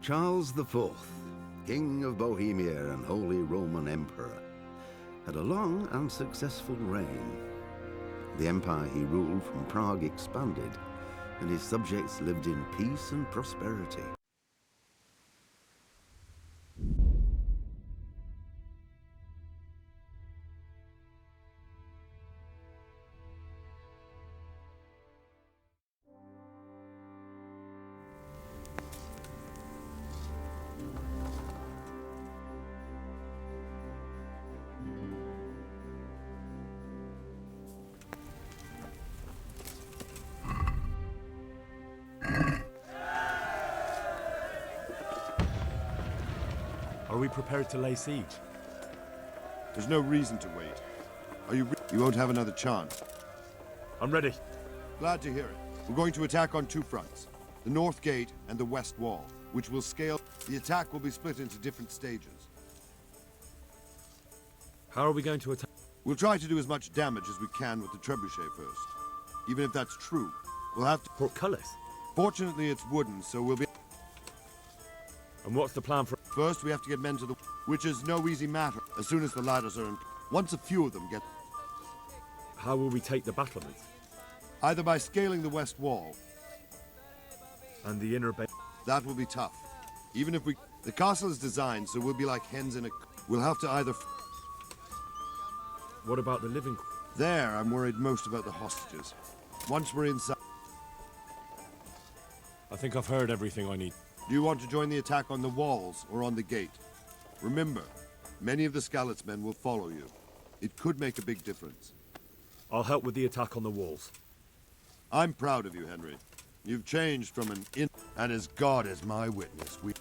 Charles IV, King of Bohemia and Holy Roman Emperor, had a long and successful reign. The empire he ruled from Prague expanded, and his subjects lived in peace and prosperity. Are we prepared to lay siege? There's no reason to wait. Are you You won't have another chance. I'm ready. Glad to hear it. We're going to attack on two fronts. The north gate and the west wall, which will scale. The attack will be split into different stages. How are we going to attack? We'll try to do as much damage as we can with the trebuchet first. Even if that's true, we'll have to... Portcullis? Fortunately, it's wooden, so we'll be... And what's the plan for... First, we have to get men to the... Which is no easy matter, as soon as the ladders are in... Once a few of them get... How will we take the battlements? Either by scaling the west wall... And the inner bay... That will be tough. Even if we... The castle is designed, so we'll be like hens in a... We'll have to either... What about the living... There, I'm worried most about the hostages. Once we're inside... I think I've heard everything I need. Do you want to join the attack on the walls or on the gate? Remember, many of the Skalitz men will follow you. It could make a big difference. I'll help with the attack on the walls. I'm proud of you, Henry. You've changed from an and as God is my witness, we...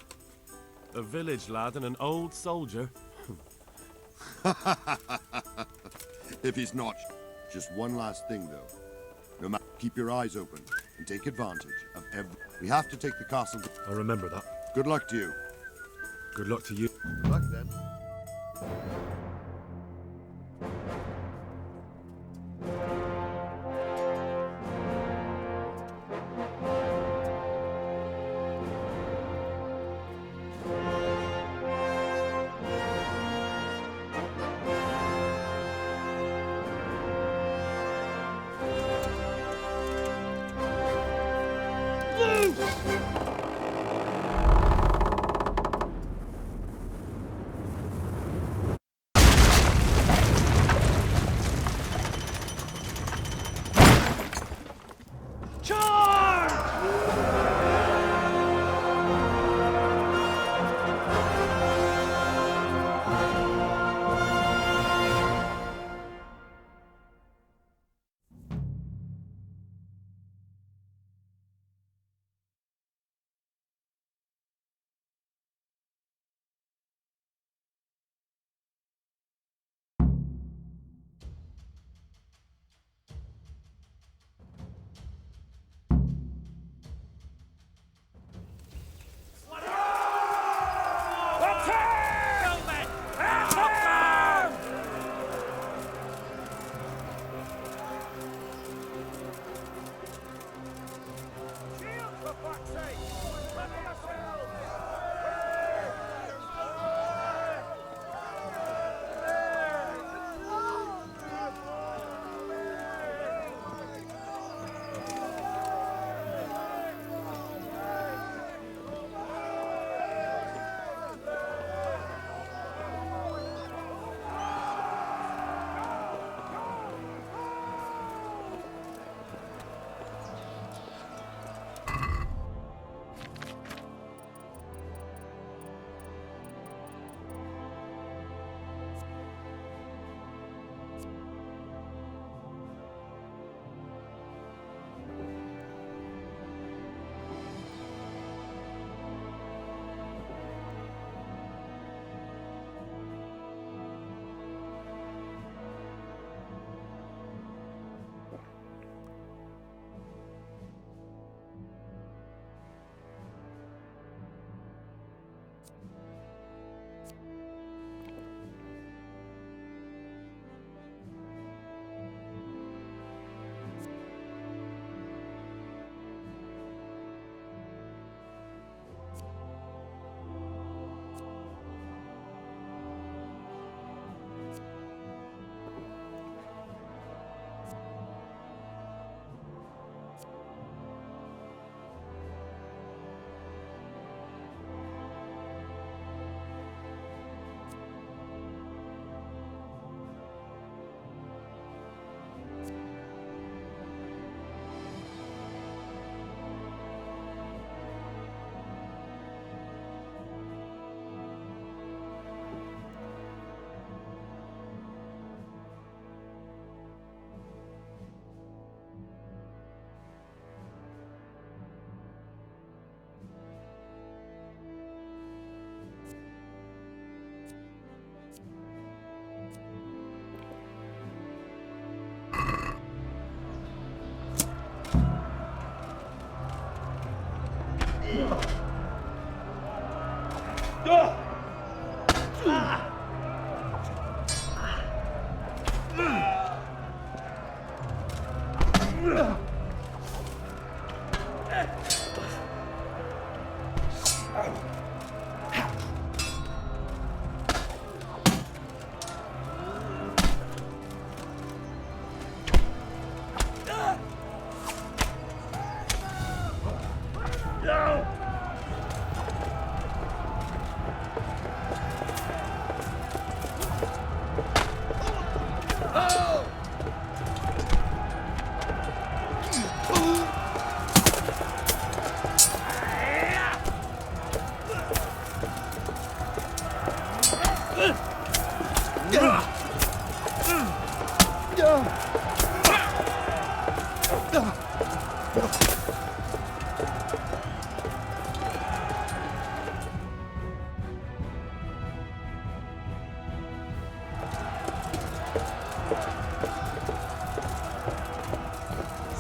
A village lad and an old soldier. If he's not. Just one last thing, though. No matter, keep your eyes open and take advantage of every... We have to take the castle... I'll remember that. Good luck to you. Good luck to you. Good luck, then.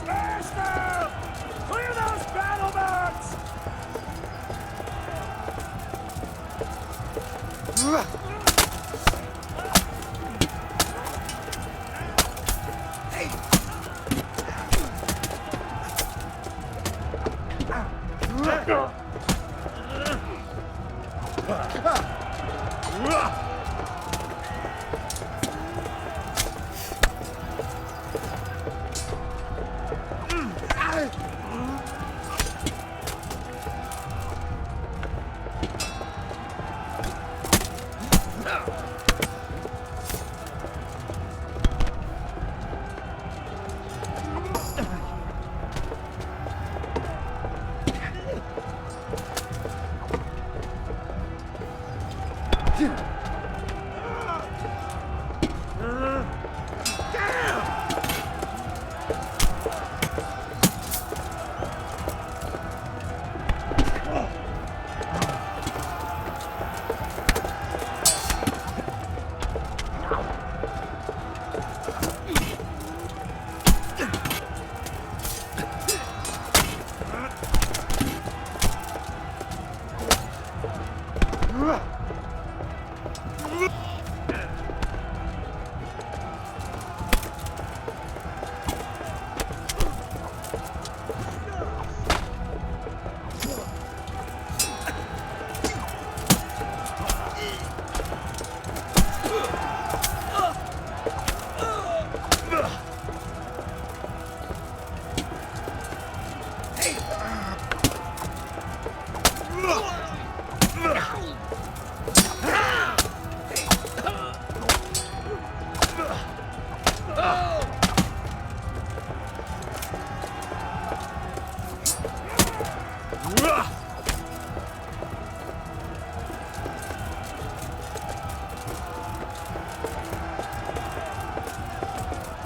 Smash them! Clear those battlements!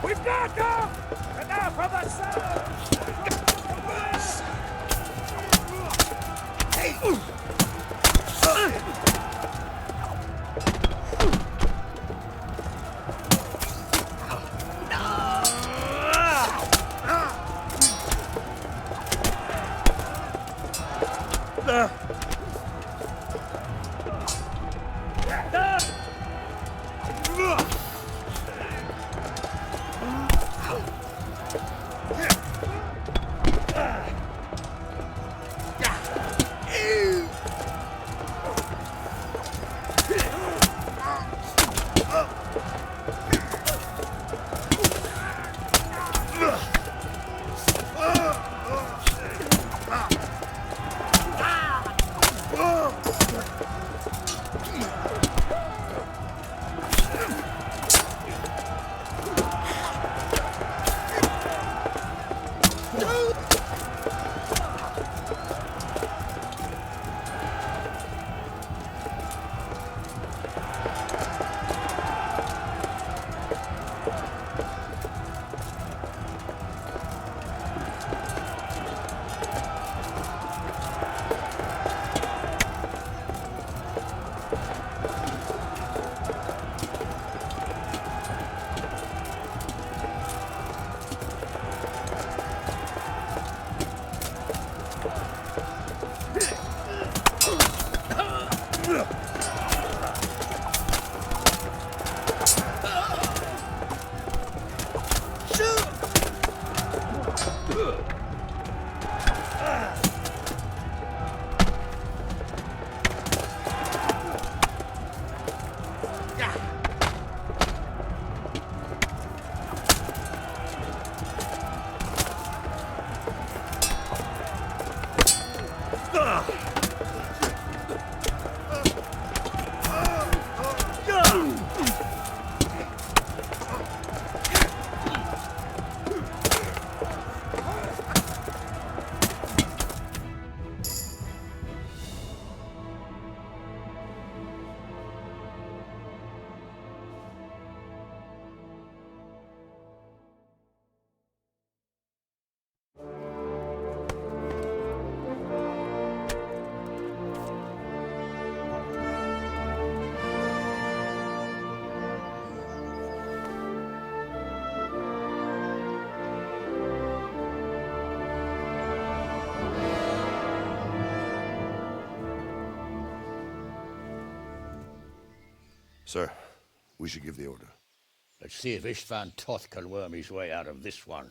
We've got them! Enough of the sound! Sir, we should give the order. Let's see if Istvan Toth can worm his way out of this one.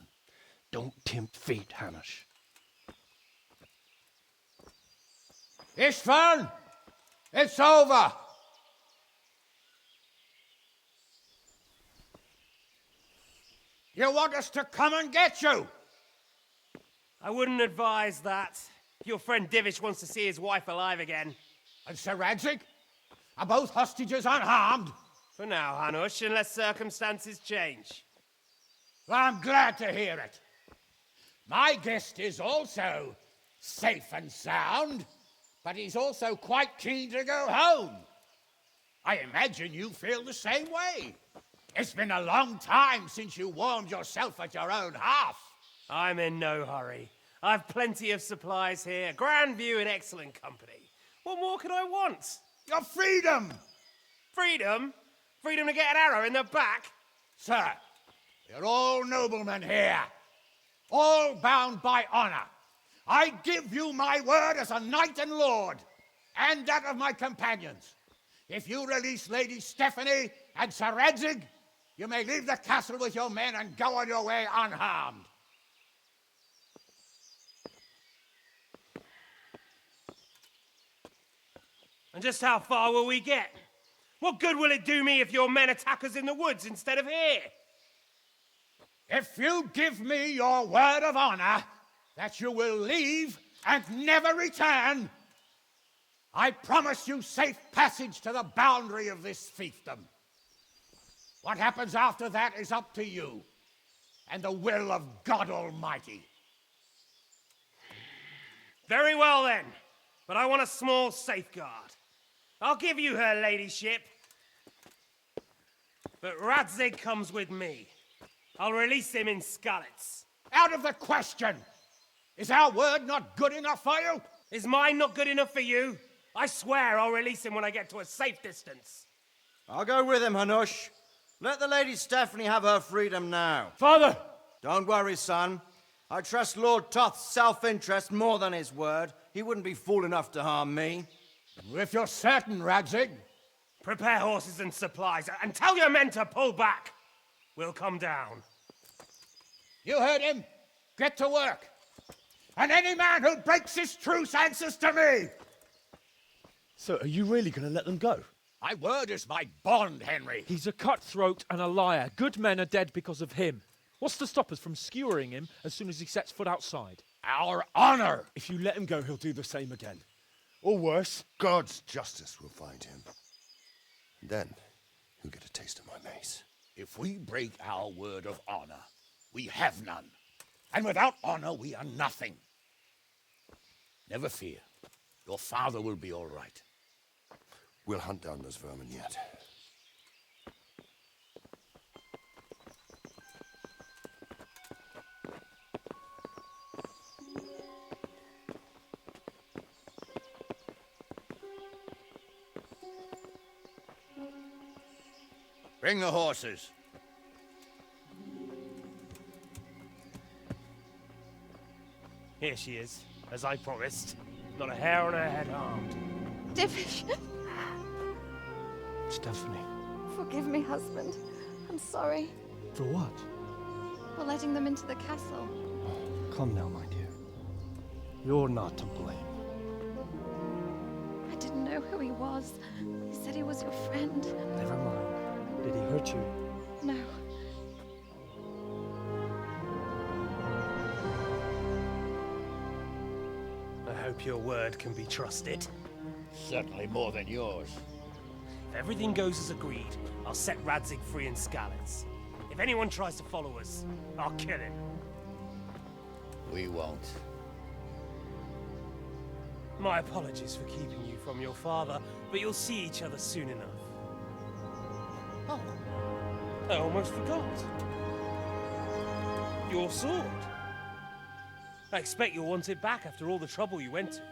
Don't tempt fate, Hanush. Istvan! It's over! You want us to come and get you? I wouldn't advise that. Your friend Divish wants to see his wife alive again. And Sir Radzig? Are both hostages unharmed? For now, Hanush, unless circumstances change. Well, I'm glad to hear it. My guest is also safe and sound, but he's also quite keen to go home. I imagine you feel the same way. It's been a long time since you warmed yourself at your own hearth. I'm in no hurry. I've plenty of supplies here, grand view and excellent company. What more could I want? Your freedom! Freedom? Freedom to get an arrow in the back? Sir, you're all noblemen here, all bound by honor. I give you my word as a knight and lord, and that of my companions. If you release Lady Stephanie and Sir Radzig, you may leave the castle with your men and go on your way unharmed. And just how far will we get? What good will it do me if your men attack us in the woods instead of here? If you give me your word of honor that you will leave and never return, I promise you safe passage to the boundary of this fiefdom. What happens after that is up to you and the will of God Almighty. Very well then, but I want a small safeguard. I'll give you her ladyship, but Radzig comes with me. I'll release him in Skalitz. Out of the question! Is our word not good enough for you? Is mine not good enough for you? I swear I'll release him when I get to a safe distance. I'll go with him, Hanush. Let the Lady Stephanie have her freedom now. Father! Don't worry, son. I trust Lord Toth's self-interest more than his word. He wouldn't be fool enough to harm me. If you're certain, Radzig. Prepare horses and supplies, and tell your men to pull back. We'll come down. You heard him. Get to work. And any man who breaks this truce answers to me. So are you really going to let them go? My word is my bond, Henry. He's a cutthroat and a liar. Good men are dead because of him. What's to stop us from skewering him as soon as he sets foot outside? Our honor. If you let him go, he'll do the same again. Or worse. God's justice will find him. Then he'll get a taste of my mace. If we break our word of honor, we have none. And without honor, we are nothing. Never fear. Your father will be all right. We'll hunt down those vermin yet. Bring the horses. Here she is, as I promised. Not a hair on her head harmed. Divish, Stephanie. forgive me, husband. I'm sorry For what? for letting them into the castle. Come now, my dear. You're not to blame. I didn't know who he was. He said he was your friend. Never mind. hurt you? No. I hope your word can be trusted. Certainly more than yours. If everything goes as agreed, I'll set Radzig free in Skalitz. If anyone tries to follow us, I'll kill him. We won't. My apologies for keeping you from your father, but you'll see each other soon enough. Oh, I almost forgot. Your sword. I expect you'll want it back after all the trouble you went to.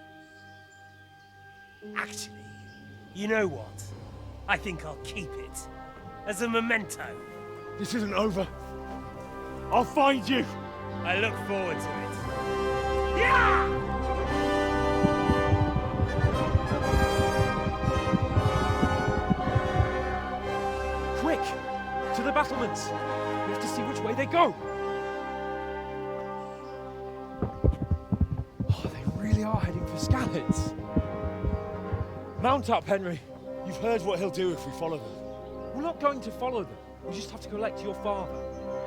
Actually, you know what? I think I'll keep it. As a memento. This isn't over. I'll find you. I look forward to it. Yeah! Quick! To the battlements! We have to see which way they go! Oh, they really are heading for Skalitz. Mount up, Henry. You've heard what he'll do if we follow them. We're not going to follow them. We just have to collect your father.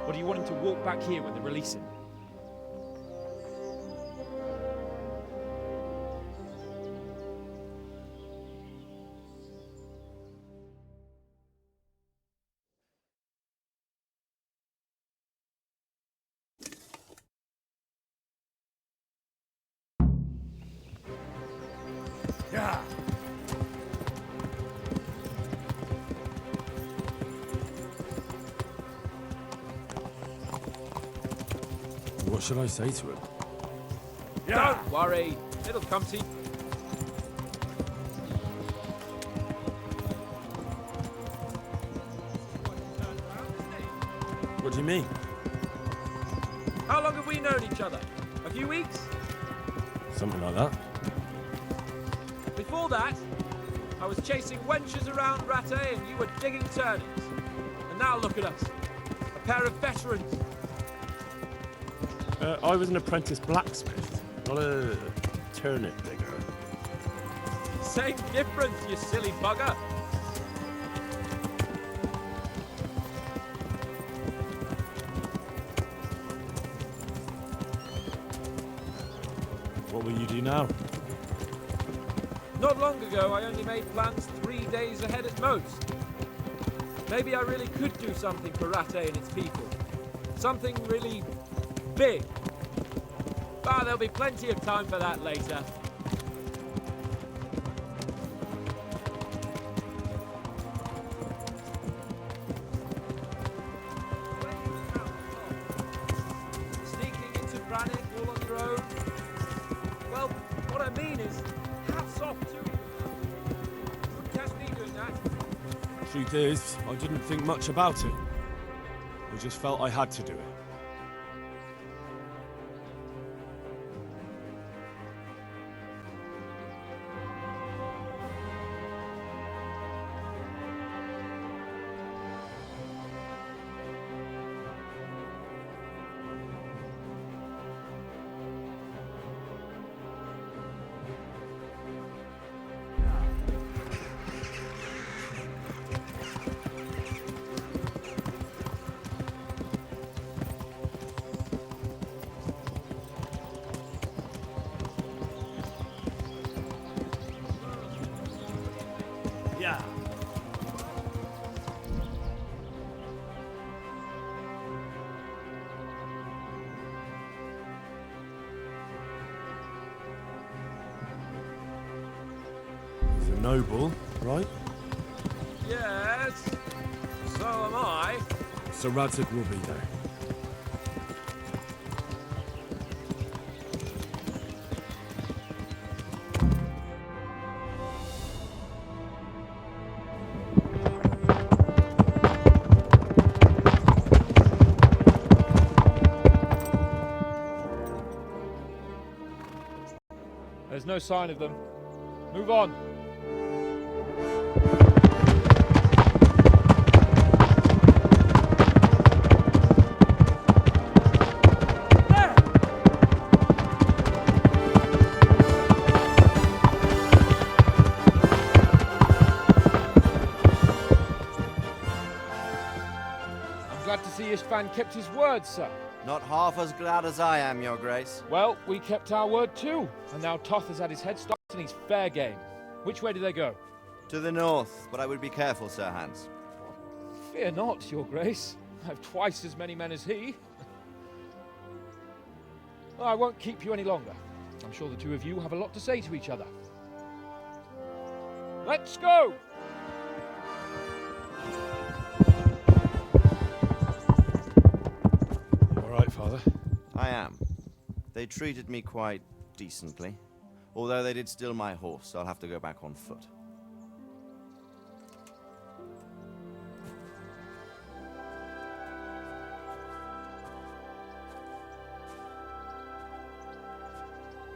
Or do you want him to walk back here when they release him? Yeah. What should I say to him? Don't worry. It'll come to you. What do you mean? How long have we known each other? A few weeks? Something like that. Before that, I was chasing wenches around Rattay and you were digging turnings. And now look at us. A pair of veterans. I was an apprentice blacksmith, not a turnip digger. Same difference, you silly bugger. What will you do now? Not long ago, I only made plans 3 days ahead at most. Maybe I really could do something for Rattay and its people. Something really big. But there'll be plenty of time for that later. Sneaking into Brannick all on your own? Well, what I mean is, hats off to you. Wouldn't catch me doing that. Truth is, I didn't think much about it. I just felt I had to do it. Yeah. He's a noble, right? Yes, so am I. So Radzig will be there. There's no sign of them. Move on. glad to see Istvan kept his word, sir. Not half as glad as I am, Your Grace. Well, we kept our word too, and now Toth has had his head stopped and he's fair game. Which way do they go? To the north, but I would be careful, Sir Hans. Fear not, Your Grace. I have twice as many men as he. Well, I won't keep you any longer. I'm sure the two of you have a lot to say to each other. Let's go! All right, Father? I am. They treated me quite decently. Although they did steal my horse, so I'll have to go back on foot.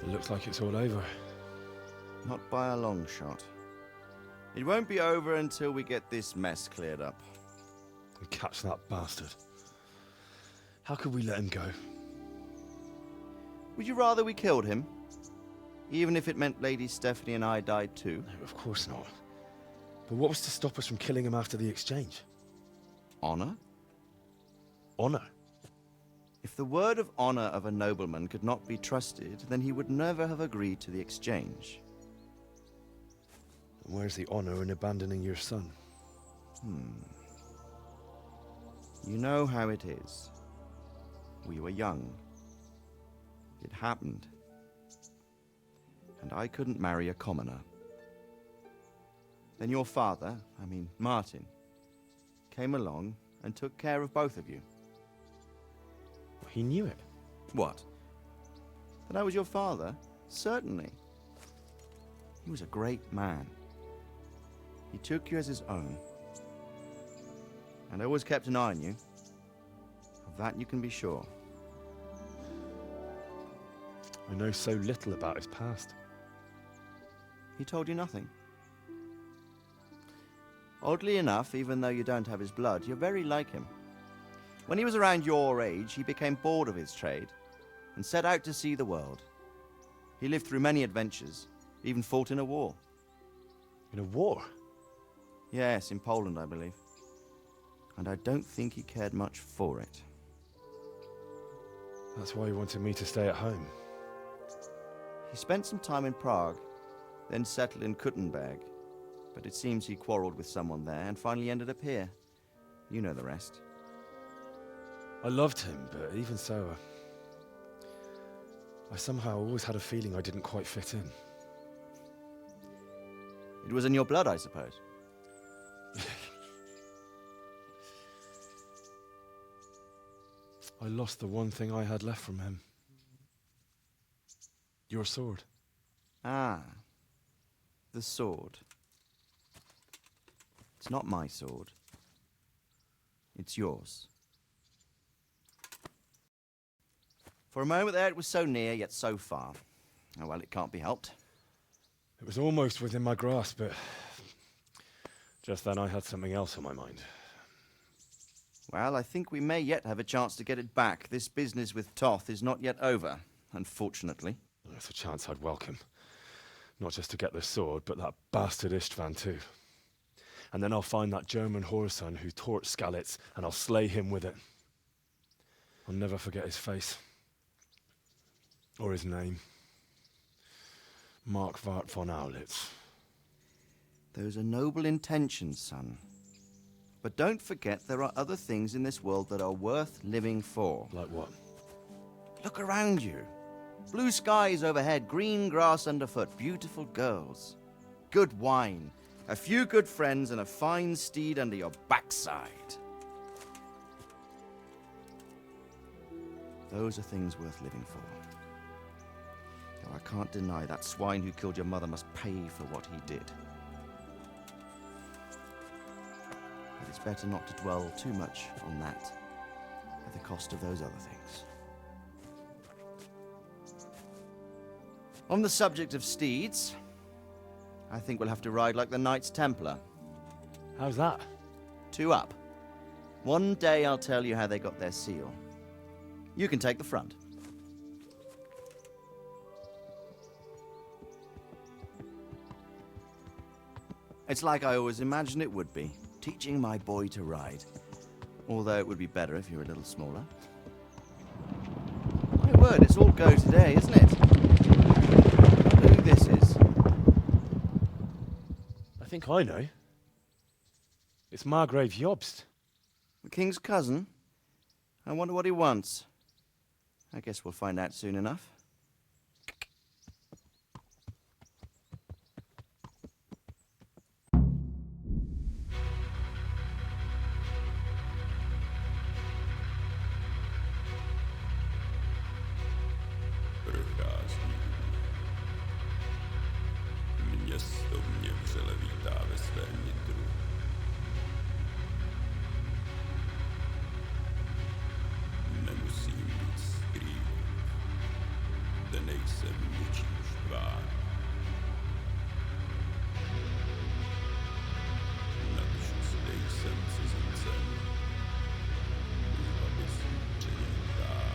It looks like it's all over. Not by a long shot. It won't be over until we get this mess cleared up. And catch that bastard. How could we let him go? Would you rather we killed him? Even if it meant Lady Stephanie and I died too? No, of course not. But what was to stop us from killing him after the exchange? Honor? Honor? If the word of honor of a nobleman could not be trusted, then he would never have agreed to the exchange. And where's the honor in abandoning your son? You know how it is. We were young. It happened. And I couldn't marry a commoner. Then your father, Martin, came along and took care of both of you. He knew it. What? That I was your father? Certainly. He was a great man. He took you as his own. And always kept an eye on you. Of that you can be sure. I know so little about his past. He told you nothing? Oddly enough, even though you don't have his blood, you're very like him. When he was around your age, he became bored of his trade and set out to see the world. He lived through many adventures, even fought in a war. In a war? Yes, in Poland, I believe. And I don't think he cared much for it. That's why he wanted me to stay at home. He spent some time in Prague, then settled in Kuttenberg. But it seems he quarreled with someone there and finally ended up here. You know the rest. I loved him, but even so, I somehow always had a feeling I didn't quite fit in. It was in your blood, I suppose. I lost the one thing I had left from him. Your sword. Ah, the sword. It's not my sword. It's yours. For a moment there, it was so near, yet so far. Oh, well, it can't be helped. It was almost within my grasp, but just then I had something else on my mind. Well, I think we may yet have a chance to get it back. This business with Toth is not yet over, unfortunately. That's a chance I'd welcome. Not just to get the sword, but that bastard Istvan too. And then I'll find that German whoreson who torched Skalitz, and I'll slay him with it. I'll never forget his face. Or his name. Mark Vart von Aulitz. Those are noble intentions, son. But don't forget there are other things in this world that are worth living for. Like what? Look around you. Blue skies overhead, green grass underfoot, beautiful girls. Good wine, a few good friends, and a fine steed under your backside. Those are things worth living for. Though I can't deny that swine who killed your mother must pay for what he did. But it's better not to dwell too much on that at the cost of those other things. On the subject of steeds, I think we'll have to ride like the Knights Templar. How's that? 2 up. One day I'll tell you how they got their seal. You can take the front. It's like I always imagined it would be, teaching my boy to ride. Although it would be better if you were a little smaller. My word, it's all go today, isn't it? I wonder who this is. I think I know. It's Margrave Jobst. The king's cousin? I wonder what he wants. I guess we'll find out soon enough. Město mě vřele vítá ve svém nitru. Nemusím nic skrývat, zde nejsem ničím štván. Natož nejsem cizincem, aby jsem předěl dál.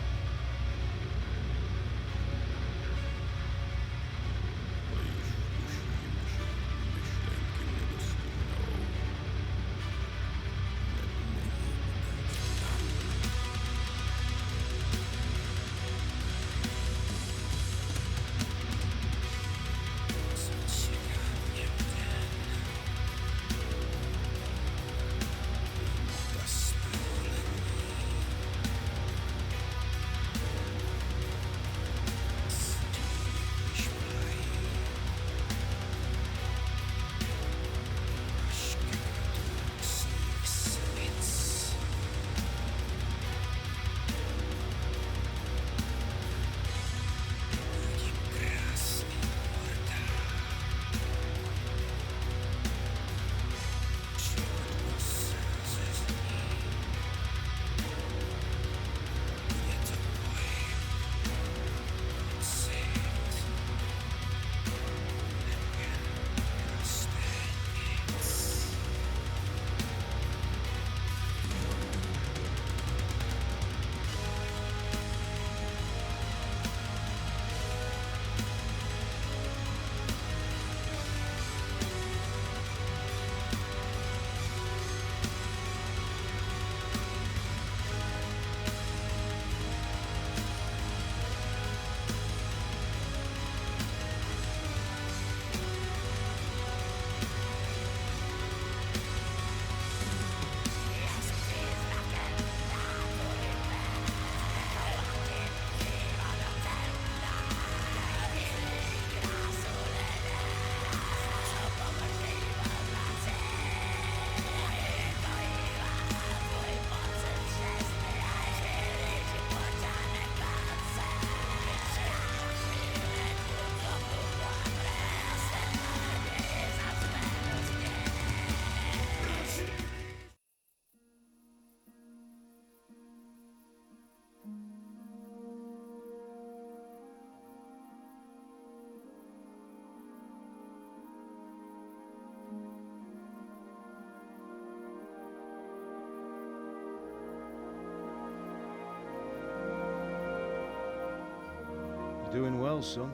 You're doing well, son.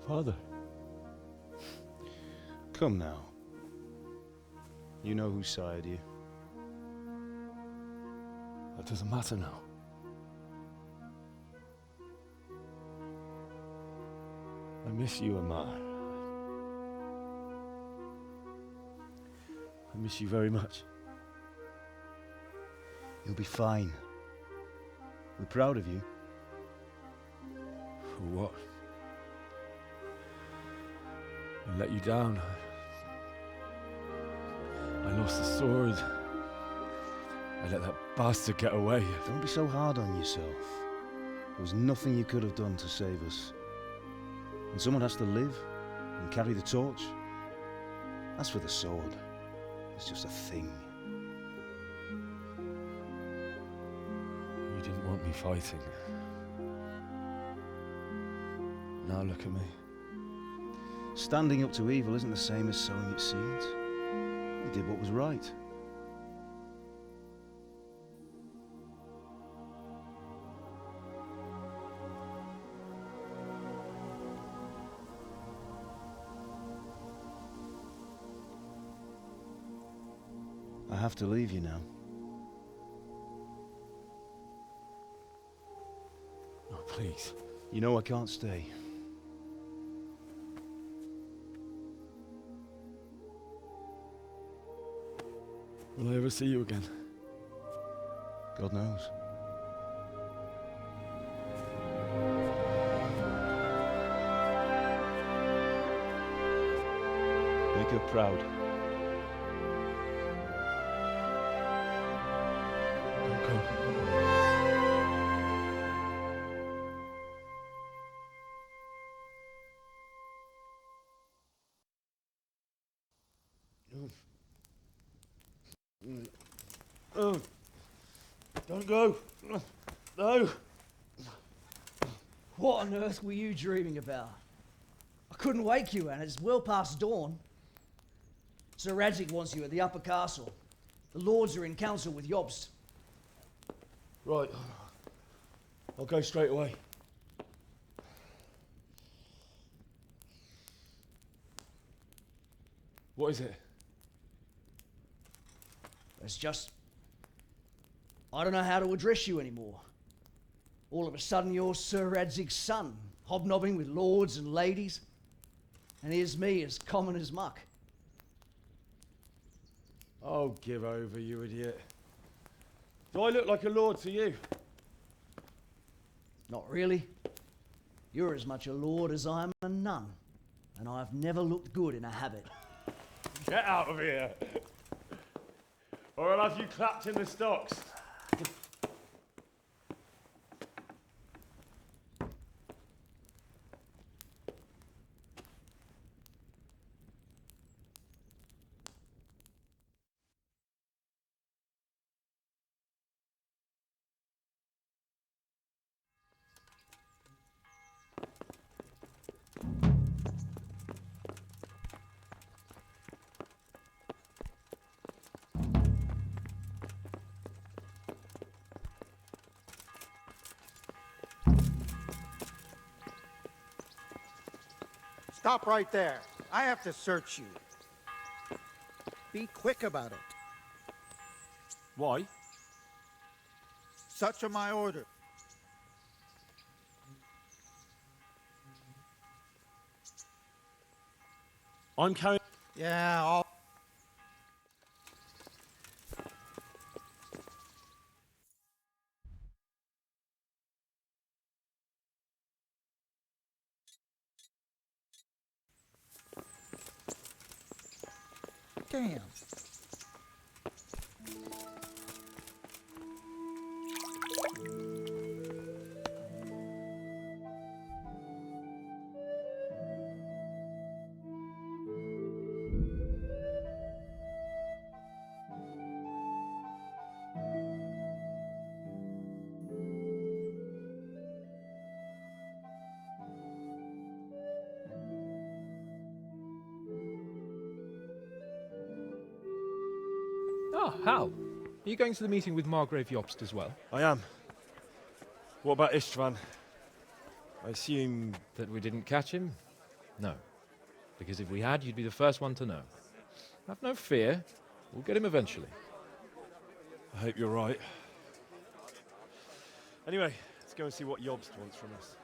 Father. Come now. You know who sired you. That doesn't matter now. I miss you, Amar. I miss you very much. You'll be fine. We're proud of you. For what? I let you down. I lost the sword. I let that bastard get away. Don't be so hard on yourself. There was nothing you could have done to save us. And someone has to live and carry the torch. As for the sword, it's just a thing. You didn't want me fighting. Now look at me. Standing up to evil isn't the same as sowing its seeds. You did what was right. I have to leave you now. Oh, please. You know I can't stay. Will I ever see you again? God knows. Make her proud. Don't go. Don't go. No. What on earth were you dreaming about? I couldn't wake you, and it's well past dawn. Sir Radzig wants you at the upper castle. The lords are in council with Jobst. Right. I'll go straight away. What is it? It's just... I don't know how to address you anymore. All of a sudden you're Sir Radzig's son, hobnobbing with lords and ladies. And here's me, as common as muck. Oh, give over, you idiot. Do I look like a lord to you? Not really. You're as much a lord as I am a nun. And I've never looked good in a habit. Get out of here! Or I'll have you clapped in the stocks. Stop right there. I have to search you. Be quick about it. Why? Such are my orders. I'm carrying... Yeah, all... Damn. Ah, Hal. Are you going to the meeting with Margrave Jobst as well? I am. What about Istvan? I assume... That we didn't catch him? No. Because if we had, you'd be the first one to know. Have no fear. We'll get him eventually. I hope you're right. Anyway, let's go and see what Jobst wants from us.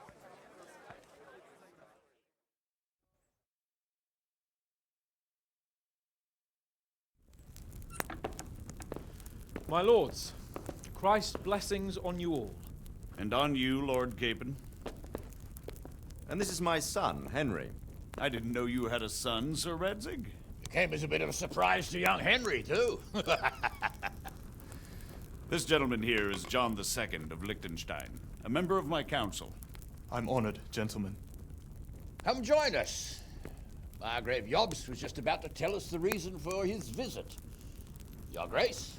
My lords, Christ's blessings on you all. And on you, Lord Capon. And this is my son, Henry. I didn't know you had a son, Sir Radzig. It came as a bit of a surprise to young Henry, too. This gentleman here is John II of Liechtenstein, a member of my council. I'm honored, gentlemen. Come join us. Margrave Jobst was just about to tell us the reason for his visit. Your Grace?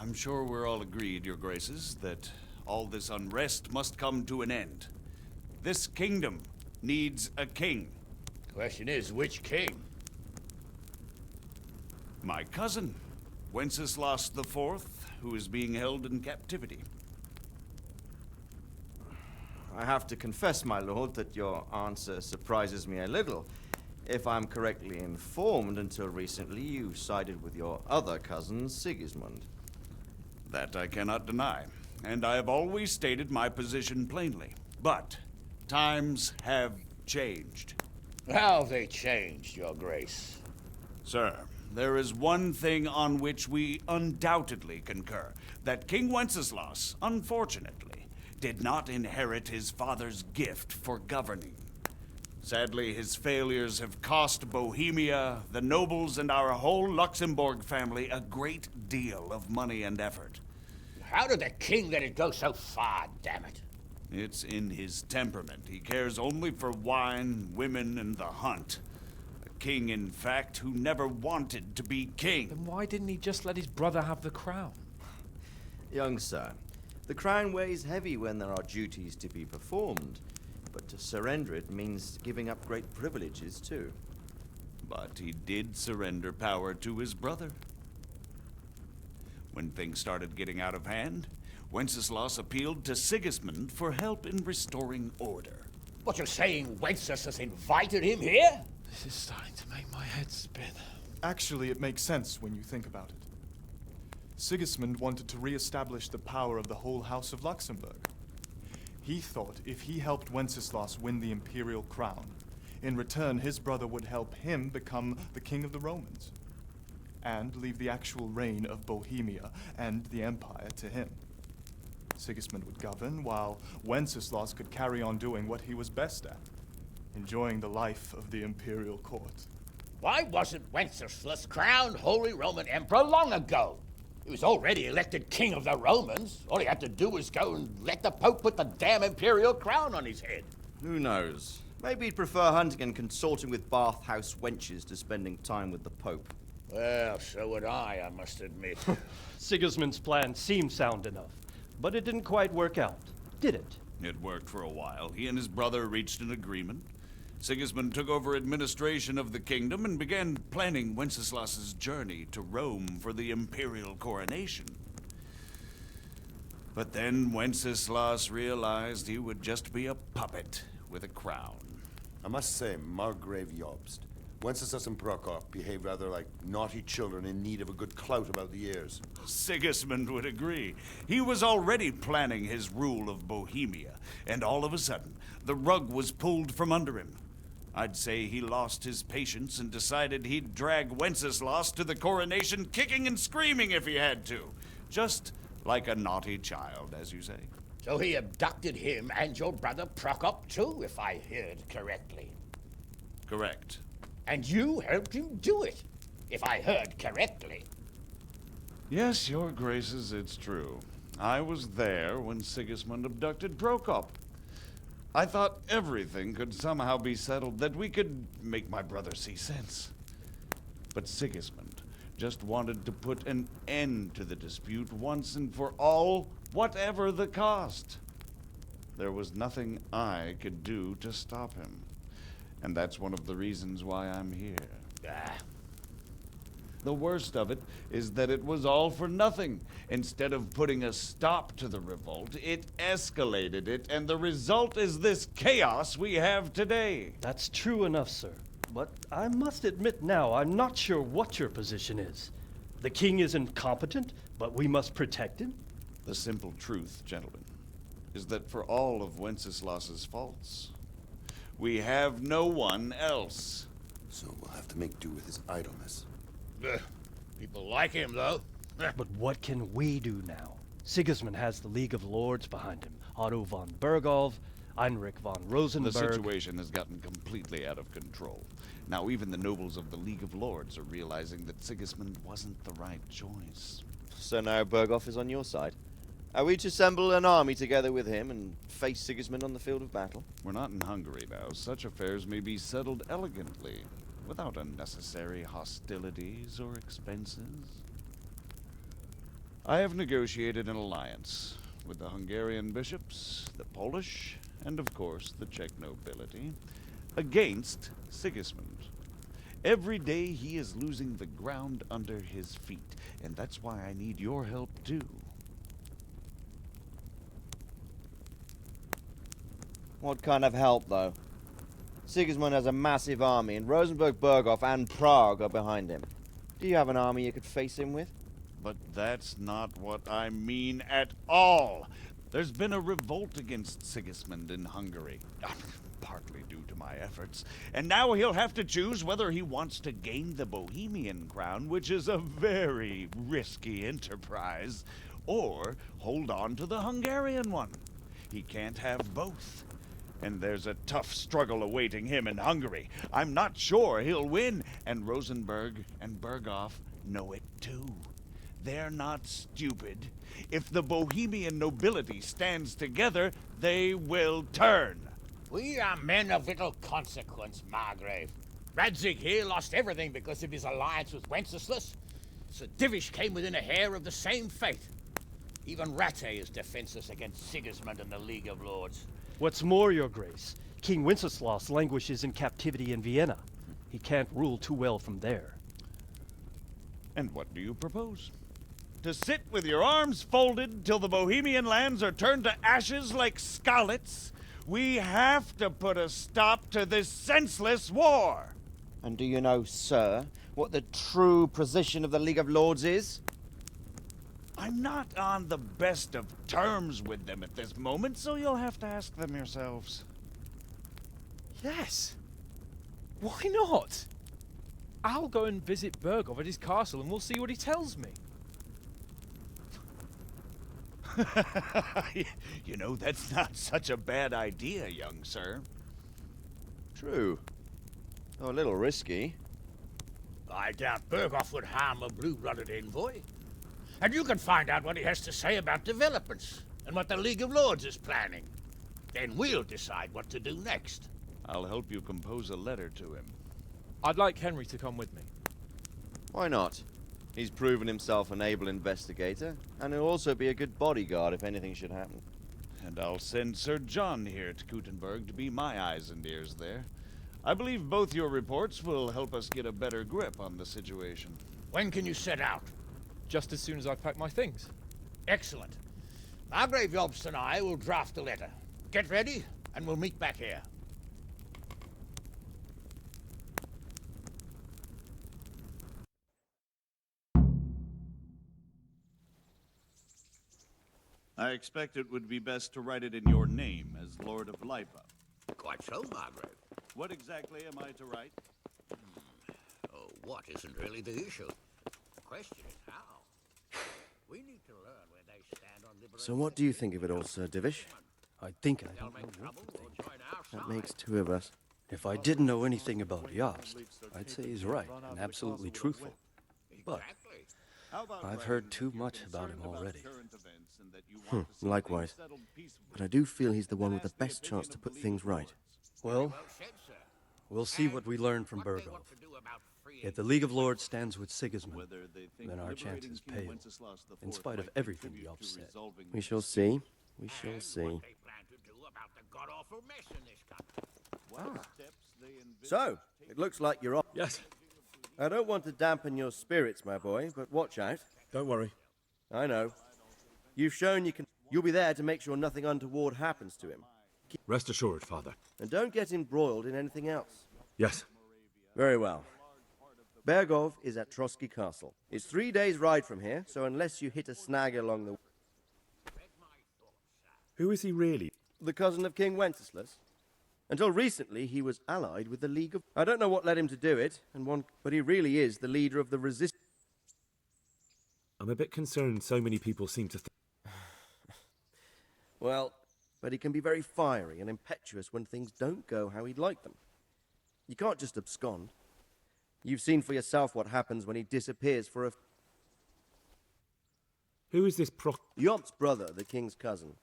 I'm sure we're all agreed, Your Graces, that all this unrest must come to an end. This kingdom needs a king. Question is, which king? My cousin, Wenceslas IV, who is being held in captivity. I have to confess, my lord, that your answer surprises me a little. If I'm correctly informed, until recently you sided with your other cousin, Sigismund. That I cannot deny, and I have always stated my position plainly. But times have changed. How have they changed, Your Grace? Sir, there is one thing on which we undoubtedly concur, that King Wenceslas, unfortunately, did not inherit his father's gift for governing. Sadly, his failures have cost Bohemia, the nobles, and our whole Luxembourg family a great deal of money and effort. How did the king let it go so far, damn it? It's in his temperament. He cares only for wine, women, and the hunt. A king, in fact, who never wanted to be king. Then why didn't he just let his brother have the crown? Young sir, the crown weighs heavy when there are duties to be performed, but to surrender it means giving up great privileges too. But he did surrender power to his brother. When things started getting out of hand, Wenceslas appealed to Sigismund for help in restoring order. What, you're saying Wenceslas invited him here? This is starting to make my head spin. Actually, it makes sense when you think about it. Sigismund wanted to re-establish the power of the whole House of Luxembourg. He thought if he helped Wenceslas win the imperial crown, in return his brother would help him become the king of the Romans, and leave the actual reign of Bohemia and the empire to him. Sigismund would govern, while Wenceslas could carry on doing what he was best at, enjoying the life of the imperial court. Why wasn't Wenceslas crowned Holy Roman Emperor long ago? He was already elected king of the Romans. All he had to do was go and let the Pope put the damn imperial crown on his head. Who knows? Maybe he'd prefer hunting and consorting with bathhouse wenches to spending time with the Pope. Well, so would I must admit. Sigismund's plan seemed sound enough, but it didn't quite work out, did it? It worked for a while. He and his brother reached an agreement. Sigismund took over administration of the kingdom and began planning Wenceslas's journey to Rome for the imperial coronation. But then Wenceslas realized he would just be a puppet with a crown. I must say, Margrave Jobst, Wenceslas and Prokop behave rather like naughty children in need of a good clout about the ears. Sigismund would agree. He was already planning his rule of Bohemia, and all of a sudden, the rug was pulled from under him. I'd say he lost his patience and decided he'd drag Wenceslas to the coronation kicking and screaming if he had to. Just like a naughty child, as you say. So he abducted him and your brother Prokop too, if I heard correctly. Correct. And you helped him do it, if I heard correctly. Yes, your graces, it's true. I was there when Sigismund abducted Prokop. I thought everything could somehow be settled, that we could make my brother see sense. But Sigismund just wanted to put an end to the dispute once and for all, whatever the cost. There was nothing I could do to stop him. And that's one of the reasons why I'm here. The worst of it is that it was all for nothing. Instead of putting a stop to the revolt, it escalated it, and the result is this chaos we have today. That's true enough, sir. But I must admit now, I'm not sure what your position is. The king is incompetent, but we must protect him? The simple truth, gentlemen, is that for all of Wenceslas's faults, we have no one else. So we'll have to make do with his idleness. People like him, though. But what can we do now? Sigismund has the League of Lords behind him. Otto von Bergolf, Heinrich von Rosenberg. The situation has gotten completely out of control. Now even the nobles of the League of Lords are realizing that Sigismund wasn't the right choice. So now Bergolf is on your side. Are we to assemble an army together with him and face Sigismund on the field of battle? We're not in Hungary now. Such affairs may be settled elegantly, without unnecessary hostilities or expenses. I have negotiated an alliance with the Hungarian bishops, the Polish, and of course the Czech nobility, against Sigismund. Every day he is losing the ground under his feet, and that's why I need your help too. What kind of help, though? Sigismund has a massive army, and Rosenberg, Berghoff, and Prague are behind him. Do you have an army you could face him with? But that's not what I mean at all. There's been a revolt against Sigismund in Hungary, partly due to my efforts, and now he'll have to choose whether he wants to gain the Bohemian crown, which is a very risky enterprise, or hold on to the Hungarian one. He can't have both. And there's a tough struggle awaiting him in Hungary. I'm not sure he'll win, and Rosenberg and Berghoff know it too. They're not stupid. If the Bohemian nobility stands together, they will turn. We are men of little consequence, Margrave. Radzig here lost everything because of his alliance with Wenceslas. Sir Divish came within a hair of the same fate. Even Rattay is defenseless against Sigismund and the League of Lords. What's more, Your Grace, King Wenceslas languishes in captivity in Vienna. He can't rule too well from there. And what do you propose? To sit with your arms folded till the Bohemian lands are turned to ashes like Skalitz? We have to put a stop to this senseless war! And do you know, sir, what the true position of the League of Lords is? I'm not on the best of terms with them at this moment, so you'll have to ask them yourselves. Yes. Why not? I'll go and visit Berghoff at his castle and we'll see what he tells me. You know, that's not such a bad idea, young sir. True. Though a little risky. I doubt Berghoff would harm a blue-blooded envoy. And you can find out what he has to say about developments and what the League of Lords is planning. Then we'll decide what to do next. I'll help you compose a letter to him. I'd like Henry to come with me. Why not? He's proven himself an able investigator, and he'll also be a good bodyguard if anything should happen. And I'll send Sir John here to Kuttenberg to be my eyes and ears there. I believe both your reports will help us get a better grip on the situation. When can you set out? Just as soon as I pack my things. Excellent. Margrave Jobst and I will draft the letter. Get ready, and we'll meet back here. I expect it would be best to write it in your name as Lord of Lipa. Quite so, Margrave. What exactly am I to write? Oh, what isn't really the issue? The question is how. We need to learn where they stand on liberation. So what do you think of it all, Sir Divish? I think I don't know what to think. That makes two of us. If I didn't know anything about Yost, I'd say he's right and absolutely truthful. But I've heard too much about him already. Likewise. But I do feel he's the one with the best chance to put things right. Well, we'll see what we learn from Berghoff. If the League of Lords stands with Sigismund, then our chances pale, in spite of everything Yost said. We shall see. We shall see. So, it looks like you're off. Yes. I don't want to dampen your spirits, my boy, but watch out. Don't worry. I know. You've shown you can... You'll be there to make sure nothing untoward happens to him. Rest assured, Father. And don't get embroiled in anything else. Yes. Very well. Berghoff is at Trotsky Castle. It's 3 days' ride from here, so unless you hit a snag along the... Who is he really? The cousin of King Wenceslas. Until recently, he was allied with the League of... I don't know what led him to do it, but he really is the leader of the resistance. I'm a bit concerned so many people seem to think... Well, but he can be very fiery and impetuous when things don't go how he'd like them. You can't just abscond. You've seen for yourself what happens when he disappears for a... Who is this Jobst's brother, the king's cousin.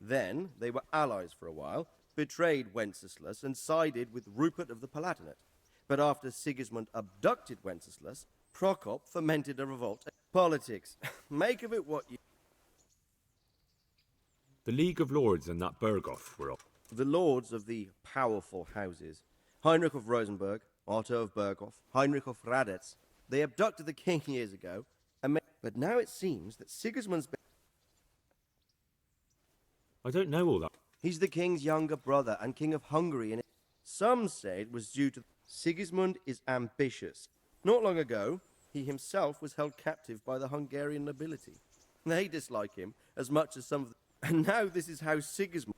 Then, they were allies for a while, betrayed Wenceslas and sided with Rupert of the Palatinate. But after Sigismund abducted Wenceslas, Prokop fomented a revolt. Politics. Make of it what you... The League of Lords and that Berghoff were up. The lords of the powerful houses. Heinrich of Rosenberg, Otto of Berghoff, Heinrich of Radetz. They abducted the king years ago, but now it seems that Sigismund's... I don't know all that. He's the king's younger brother and king of Hungary and... Some say it was due to Sigismund is ambitious. Not long ago, he himself was held captive by the Hungarian nobility. They dislike him as much as some of the... And now this is how Sigismund...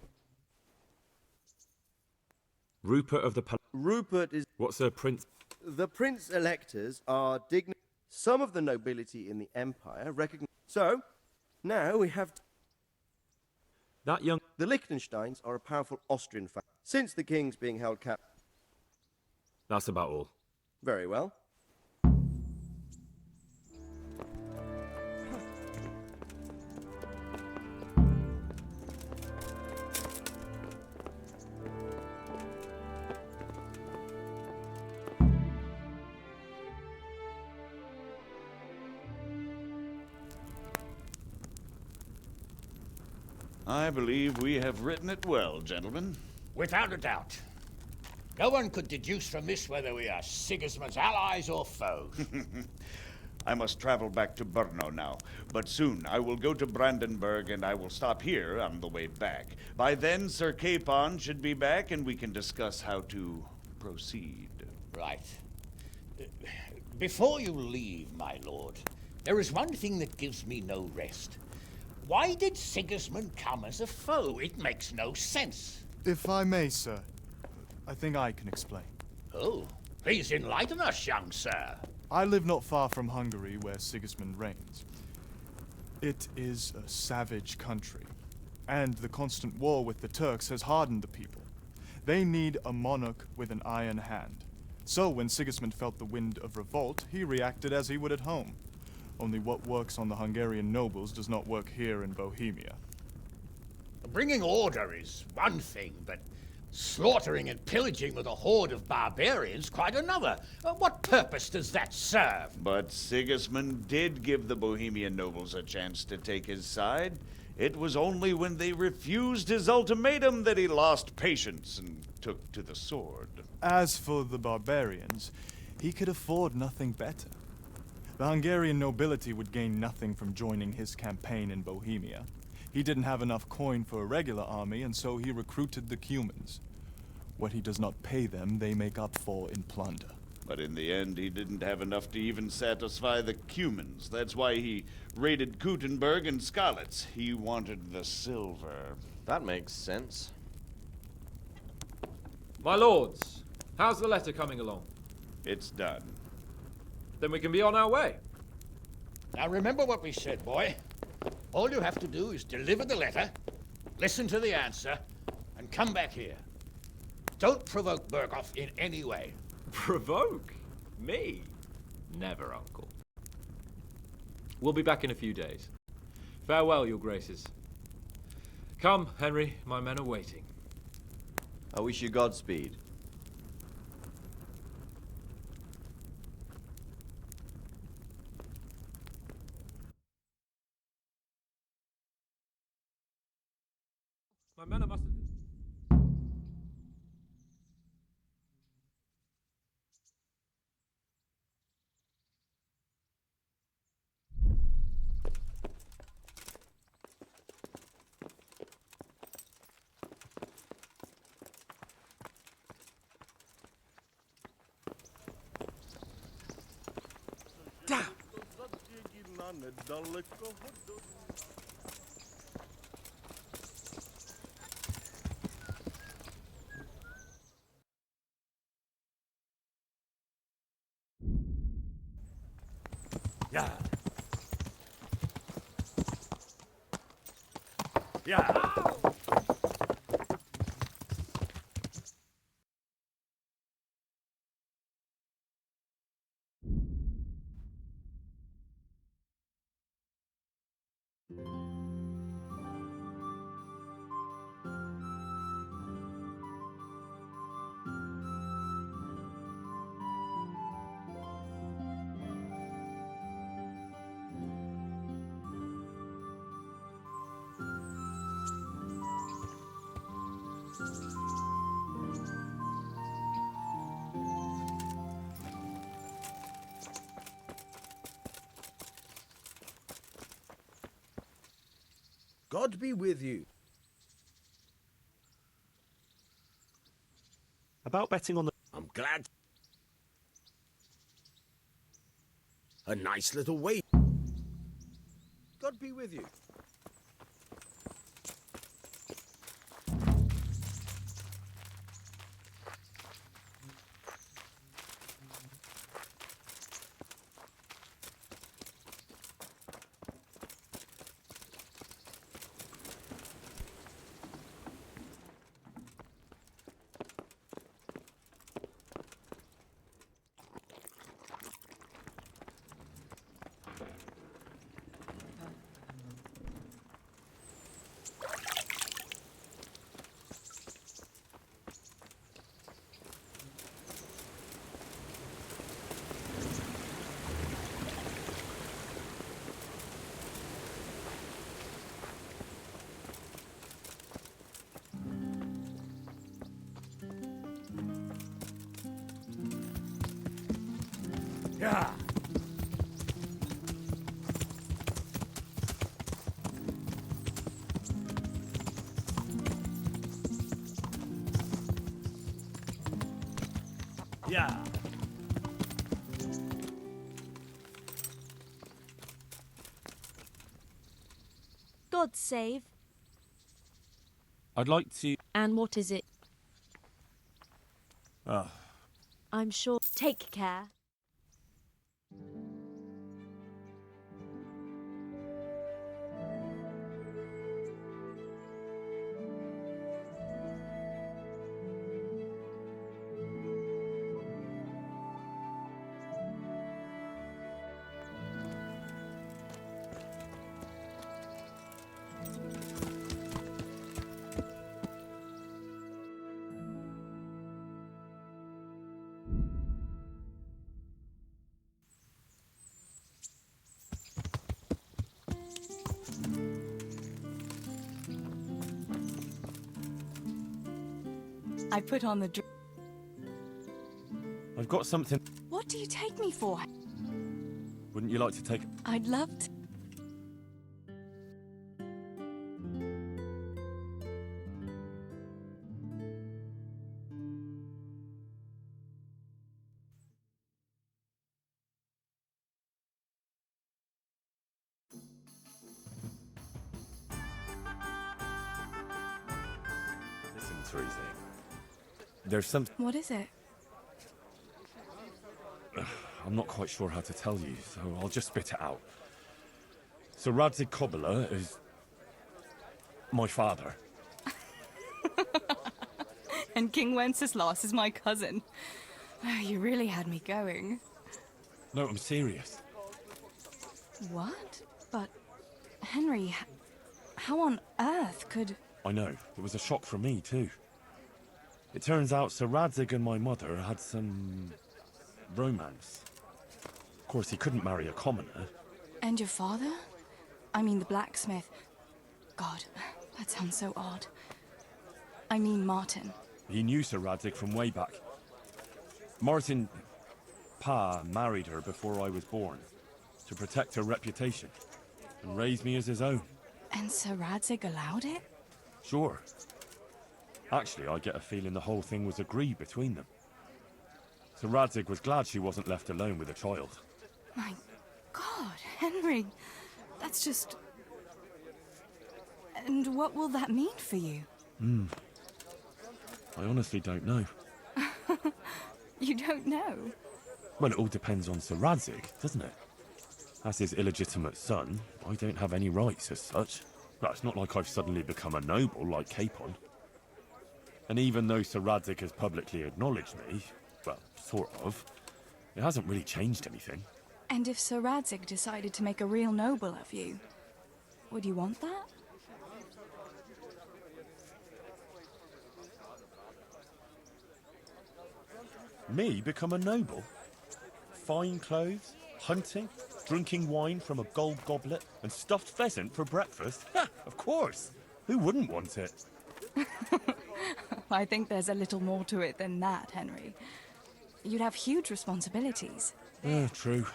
Rupert of the Rupert is... What's a prince? The prince-electors are dignified. Some of the nobility in the empire recognize... So, now we have... That young... The Liechtensteins are a powerful Austrian family. Since the king's being held captive... That's about all. Very well. I believe we have written it well, gentlemen. Without a doubt. No one could deduce from this whether we are Sigismund's allies or foes. I must travel back to Brno now, but soon I will go to Brandenburg and I will stop here on the way back. By then, Sir Capon should be back and we can discuss how to proceed. Right. Before you leave, my lord, there is one thing that gives me no rest. Why did Sigismund come as a foe? It makes no sense. If I may, sir, I think I can explain. Oh, please enlighten us, young sir. I live not far from Hungary, where Sigismund reigns. It is a savage country, and the constant war with the Turks has hardened the people. They need a monarch with an iron hand. So when Sigismund felt the wind of revolt, he reacted as he would at home. Only what works on the Hungarian nobles does not work here in Bohemia. Bringing order is one thing, but slaughtering and pillaging with a horde of barbarians quite another. What purpose does that serve? But Sigismund did give the Bohemian nobles a chance to take his side. It was only when they refused his ultimatum that he lost patience and took to the sword. As for the barbarians, he could afford nothing better. The Hungarian nobility would gain nothing from joining his campaign in Bohemia. He didn't have enough coin for a regular army, and so he recruited the Cumans. What he does not pay them, they make up for in plunder. But in the end, he didn't have enough to even satisfy the Cumans. That's why he raided Kuttenberg and Skalitz. He wanted the silver. That makes sense. My lords, how's the letter coming along? It's done. Then we can be on our way. Now remember what we said, boy. All you have to do is deliver the letter, listen to the answer, and come back here. Don't provoke Berghoff in any way. Provoke? Me? Never, Uncle. We'll be back in a few days. Farewell, your graces. Come, Henry, my men are waiting. I wish you Godspeed. My men are must... Yeah. Yeah. God be with you. about betting on the... I'm glad. A nice little way. God be with you. Yeah. Yeah. God save. I'd like to... And what is it? Oh. I'm sure. Take care. I put on the dress. I've got something... What do you take me for? Wouldn't you like to take... I'd love to. Listen, Teresa. There's some... What is it? I'm not quite sure how to tell you, so I'll just spit it out. So Radzig Kobyla is... my father. And King Wenceslas is my cousin. Oh, you really had me going. No, I'm serious. What? But, Henry, how on earth could... I know. It was a shock for me, too. It turns out Sir Radzig and my mother had some... romance. Of course, he couldn't marry a commoner. And your father? I mean the blacksmith. God, that sounds so odd. I mean Martin. He knew Sir Radzig from way back. Martin... Pa married her before I was born, to protect her reputation, and raise me as his own. And Sir Radzig allowed it? Sure. Actually, I get a feeling the whole thing was agreed between them. Sir Radzig was glad she wasn't left alone with a child. My God, Henry, that's just... And what will that mean for you? I honestly don't know. You don't know? Well, it all depends on Sir Radzig, doesn't it? As his illegitimate son, I don't have any rights as such. Well, it's not like I've suddenly become a noble like Capon. And even though Sir Radzig has publicly acknowledged me, well, sort of, it hasn't really changed anything. And if Sir Radzig decided to make a real noble of you, would you want that? Me become a noble? Fine clothes, hunting, drinking wine from a gold goblet, and stuffed pheasant for breakfast? Ha, of course! Who wouldn't want it? I think there's a little more to it than that, Henry. You'd have huge responsibilities. True.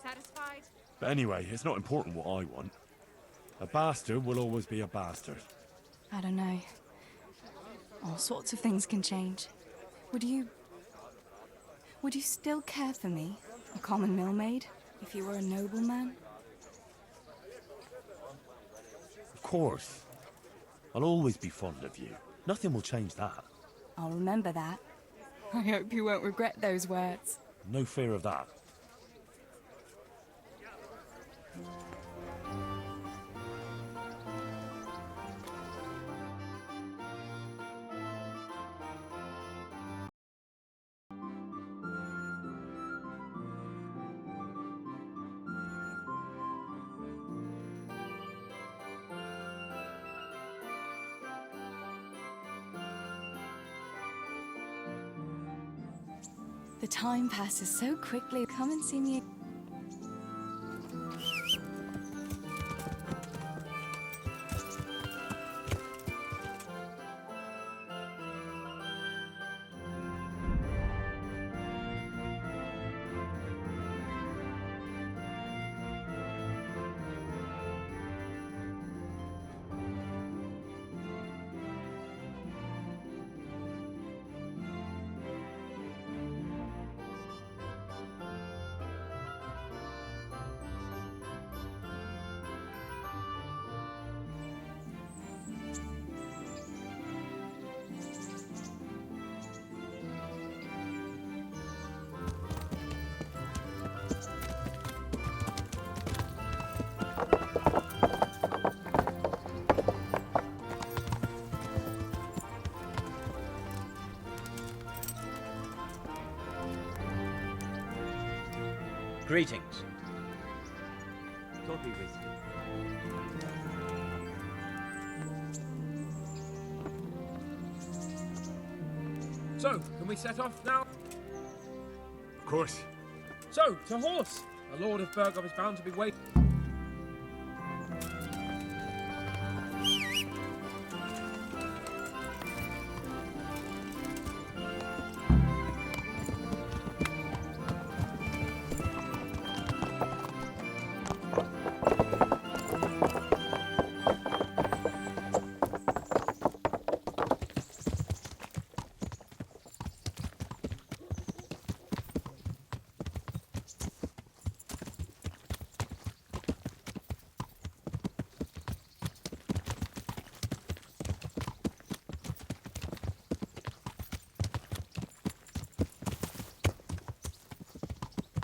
Satisfied? But anyway, it's not important what I want. A bastard will always be a bastard. I don't know. All sorts of things can change. Would you still care for me, a common millmaid, if you were a nobleman? Of course. I'll always be fond of you. Nothing will change that. I'll remember that. I hope you won't regret those words. No fear of that. The time passes so quickly. Come and see me. Greetings. God be with you. So, can we set off now? Of course. So, to horse! The Lord of Burgov is bound to be waiting.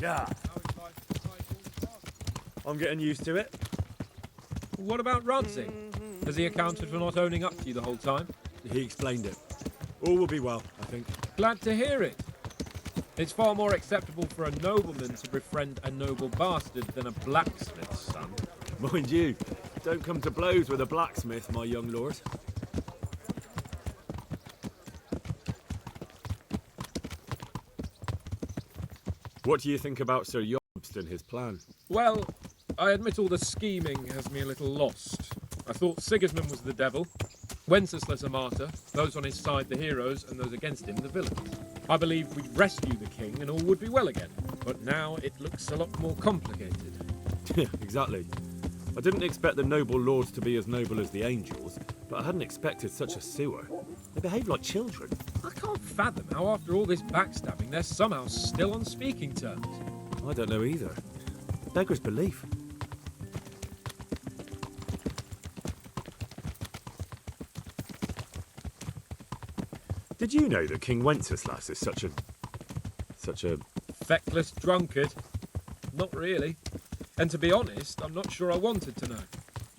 Yeah. I'm getting used to it. What about Rudsey? Has he accounted for not owning up to you the whole time? He explained it. All will be well, I think. Glad to hear it. It's far more acceptable for a nobleman to befriend a noble bastard than a blacksmith's son. Mind you, don't come to blows with a blacksmith, my young lord. What do you think about Sir Jobst and his plan? Well, I admit all the scheming has me a little lost. I thought Sigismund was the devil, Wenceslas a martyr, those on his side the heroes, and those against him the villains. I believed we'd rescue the king and all would be well again, but now it looks a lot more complicated. Yeah, exactly. I didn't expect the noble lords to be as noble as the angels, but I hadn't expected such a sewer. They behave like children. I can't fathom how after all this backstabbing they're somehow still on speaking terms. I don't know either. Beggar's belief. Did you know that King Wenceslas is such a feckless drunkard? Not really. And to be honest, I'm not sure I wanted to know.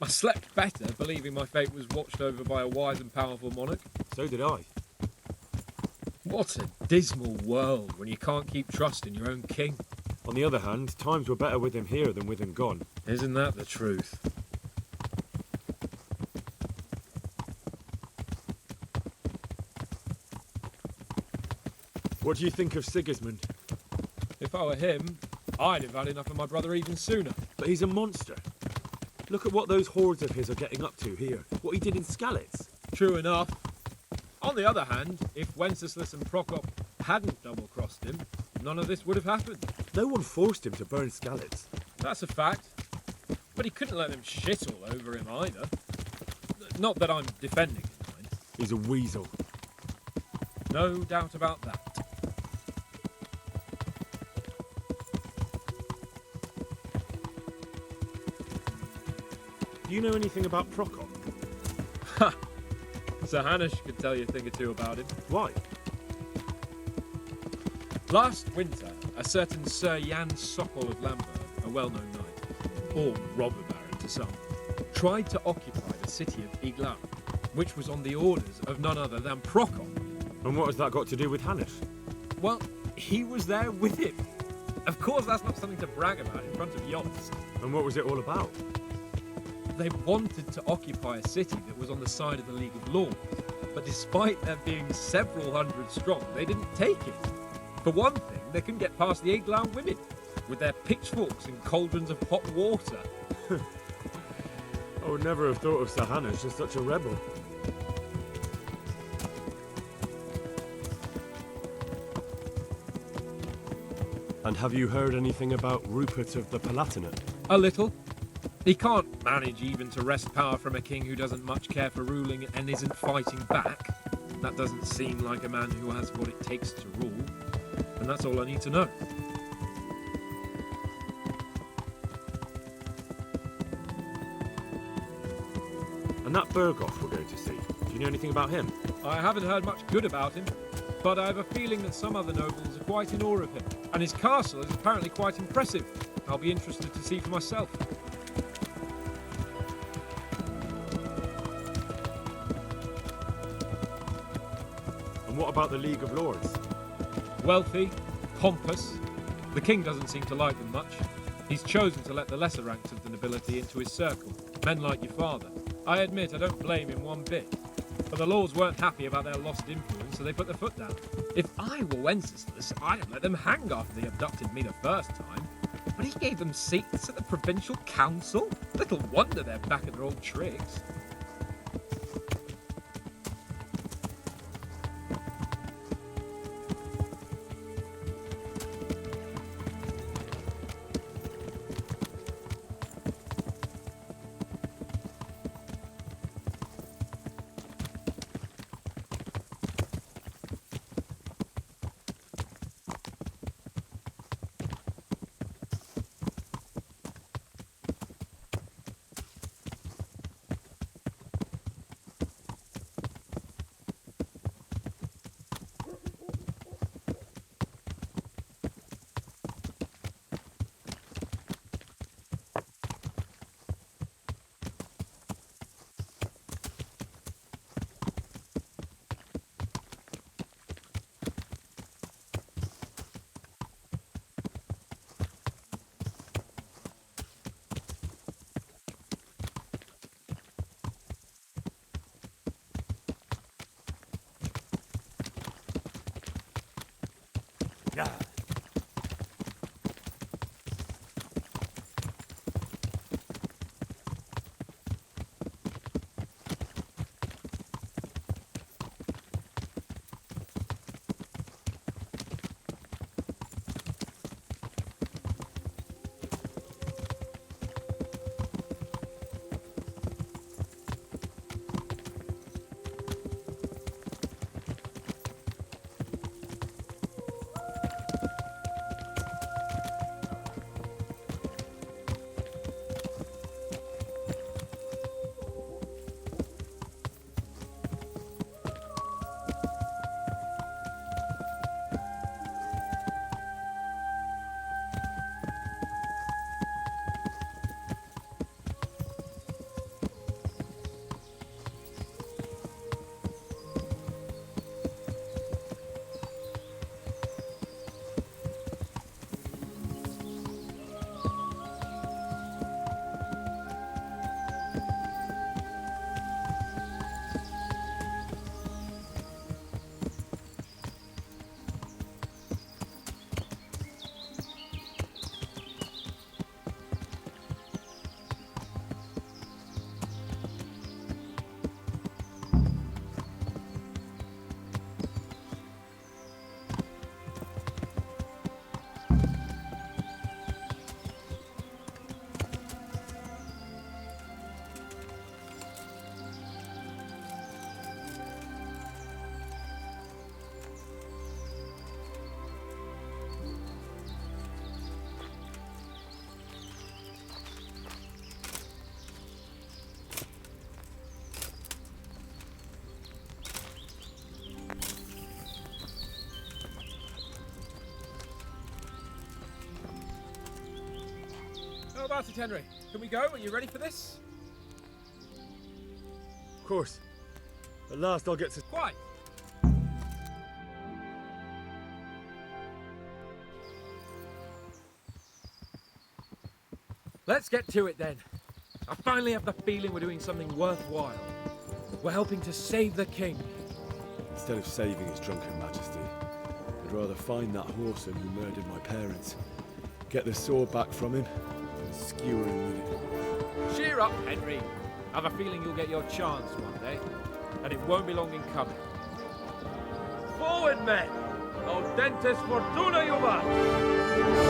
I slept better believing my fate was watched over by a wise and powerful monarch. So did I. What a dismal world when you can't keep trust in your own king. On the other hand, times were better with him here than with him gone. Isn't that the truth? What do you think of Sigismund? If I were him, I'd have had enough of my brother even sooner. But he's a monster. Look at what those hordes of his are getting up to here. What he did in Skalitz. True enough. On the other hand, if Wenceslas and Prokop hadn't double-crossed him, none of this would have happened. No one forced him to burn Skalitz. That's a fact. But he couldn't let them shit all over him either. Not that I'm defending him, mind. He's a weasel. No doubt about that. Do you know anything about Prokop? Ha! Sir Hanush could tell you a thing or two about him. Why? Last winter, a certain Sir Jan Sokol of Lamberg, a well-known knight, or robber baron to some, tried to occupy the city of Iglan, which was on the orders of none other than Prokop. And what has that got to do with Hanush? Well, he was there with him. Of course, that's not something to brag about in front of Yost. And what was it all about? They wanted to occupy a city that was on the side of the League of Lords, but despite there being several hundred strong, they didn't take it. For one thing, they couldn't get past the Iglan women, with their pitchforks and cauldrons of hot water. I would never have thought of Sir Hanush as such a rebel. And have you heard anything about Rupert of the Palatinate? A little. He can't manage even to wrest power from a king who doesn't much care for ruling and isn't fighting back. That doesn't seem like a man who has what it takes to rule. And that's all I need to know. And that Bergoff we're going to see, do you know anything about him? I haven't heard much good about him, but I have a feeling that some other nobles are quite in awe of him. And his castle is apparently quite impressive. I'll be interested to see for myself. And what about the League of Lords? Wealthy, pompous. The king doesn't seem to like them much. He's chosen to let the lesser ranks of the nobility into his circle, men like your father. I admit I don't blame him one bit. But the lords weren't happy about their lost influence, so they put their foot down. If I were Wenceslas, I'd have let them hang after they abducted me the first time. But he gave them seats at the provincial council. Little wonder they're back at their old tricks. How about it, Henry? Can we go? Are you ready for this? Of course. At last I'll get to... Quite. Let's get to it then. I finally have the feeling we're doing something worthwhile. We're helping to save the king. Instead of saving his drunken majesty, I'd rather find that horseman who murdered my parents, get the sword back from him, and skewer him with it. Cheer up, Henry. I have a feeling you'll get your chance one day, and it won't be long in coming. Forward, men! Audentes fortuna juvat!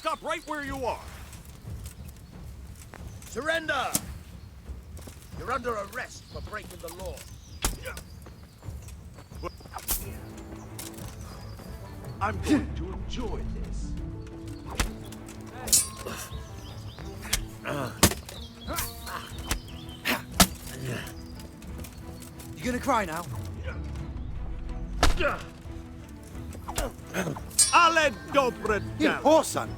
stop right where you are. Surrender! You're under arrest for breaking the law. I'm going to enjoy this. You gonna cry now? Ale dobre You whoreson!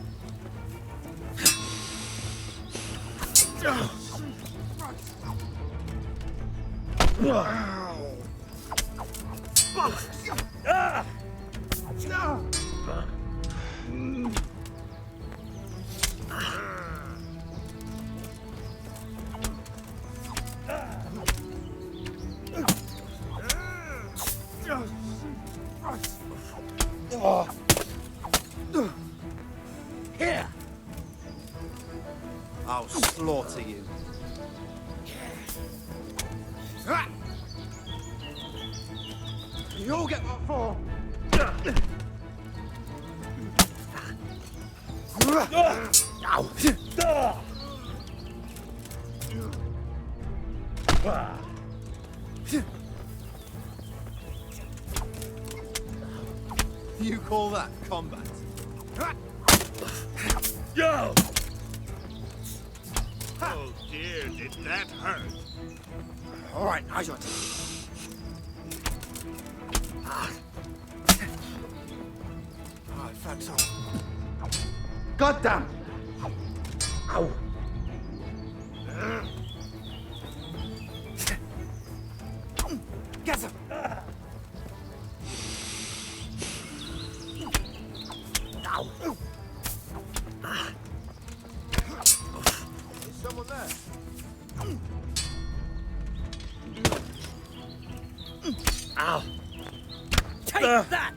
Here! I'll slaughter you. You'll get what for. You call that combat? Yo! Oh dear, did that hurt? All right, now's your turn. I found some. God damn! Ow! Get him! Ow! Is someone there? Ow! Take that!